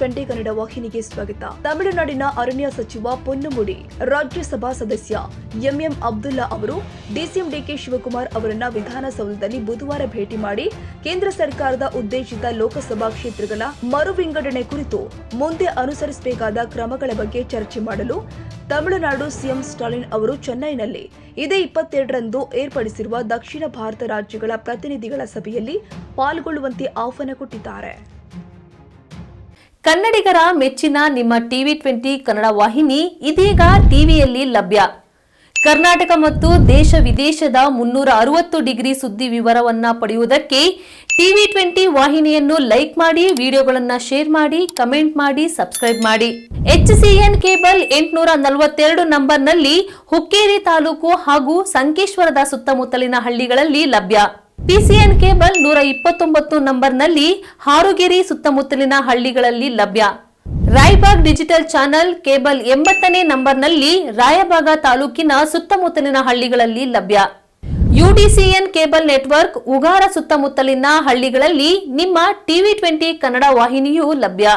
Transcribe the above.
20 ಕನ್ನಡ ವಾಹಿನಿಗೆ ಸ್ವಾಗತ. ತಮಿಳುನಾಡಿನ ಅರಣ್ಯ ಸಚಿವ ಪೊನ್ನುಮುಡಿ ರಾಜ್ಯಸಭಾ ಸದಸ್ಯ ಎಂಎಂ ಅಬ್ದುಲ್ಲಾ ಅವರು ಡಿಸಿಎಂ ಡಿಕೆ ಶಿವಕುಮಾರ್ ಅವರನ್ನ ವಿಧಾನಸೌಧದಲ್ಲಿ ಬುಧವಾರ ಭೇಟಿ ಮಾಡಿ ಕೇಂದ್ರ ಸರ್ಕಾರದ ಉದ್ದೇಶಿತ ಲೋಕಸಭಾ ಕ್ಷೇತ್ರಗಳ ಮರು ವಿಂಗಡಣೆ ಕುರಿತು ಮುಂದೆ ಅನುಸರಿಸಬೇಕಾದ ಕ್ರಮಗಳ ಬಗ್ಗೆ ಚರ್ಚೆ ಮಾಡಲು ತಮಿಳುನಾಡು ಸಿಎಂ ಸ್ಟಾಲಿನ್ ಅವರು ಚೆನ್ನೈನಲ್ಲಿ ಇದೇ 22ರಂದು ಏರ್ಪಡಿಸಿರುವ ದಕ್ಷಿಣ ಭಾರತ ರಾಜ್ಯಗಳ ಪ್ರತಿನಿಧಿಗಳ ಸಭೆಯಲ್ಲಿ ಪಾಲ್ಗೊಳ್ಳುವಂತೆ ಆಹ್ವಾನ ಕೊಟ್ಟಿದ್ದಾರೆ. ಕನ್ನಡಿಗರ ಮೆಚ್ಚಿನ ನಿಮ್ಮ ಟಿವಿ 20 ಕನ್ನಡ ವಾಹಿನಿ ಇದೀಗ ಟಿವಿಯಲ್ಲಿ ಲಭ್ಯ. ಕರ್ನಾಟಕ ಮತ್ತು ದೇಶ ವಿದೇಶದ 360 ಡಿಗ್ರಿ ಸುದ್ದಿ ವಿವರವನ್ನ ಪಡೆಯುವುದಕ್ಕೆ ಟಿವಿ 20 ವಾಹಿನಿಯನ್ನು ಲೈಕ್ ಮಾಡಿ, ವಿಡಿಯೋಗಳನ್ನು ಶೇರ್ ಮಾಡಿ, ಕಮೆಂಟ್ ಮಾಡಿ, ಸಬ್ಸ್ಕ್ರೈಬ್ ಮಾಡಿ. HCN ಕೇಬಲ್ 842 ನಂಬರ್ನಲ್ಲಿ ಹುಕ್ಕೇರಿ ತಾಲೂಕು ಹಾಗೂ ಸಂಕೇಶ್ವರದ ಸುತ್ತಮುತ್ತಲಿನ ಹಳ್ಳಿಗಳಲ್ಲಿ ಲಭ್ಯ. PCN ಕೇಬಲ್ 129 ನಂಬರ್ನಲ್ಲಿ ಹಾರುಗೆರೆ ಸುತ್ತಮುತ್ತಲಿನ ಹಳ್ಳಿಗಳಲ್ಲಿ ಲಭ್ಯ. ರಾಯಬಾಗ್ ಡಿಜಿಟಲ್ ಚಾನೆಲ್ ಕೇಬಲ್ 80ನೇ ನಂಬರ್ನಲ್ಲಿ ರಾಯಬಾಗ ತಾಲೂಕಿನ ಸುತ್ತಮುತ್ತಲಿನ ಹಳ್ಳಿಗಳಲ್ಲಿ ಲಭ್ಯ. UDCN ಕೇಬಲ್ ನೆಟ್ವರ್ಕ್ ಉಗಾರ ಸುತ್ತಮುತ್ತಲಿನ ಹಳ್ಳಿಗಳಲ್ಲಿ ನಿಮ್ಮ ಟಿವಿ 20 ಕನ್ನಡ ವಾಹಿನಿಯೂ ಲಭ್ಯ.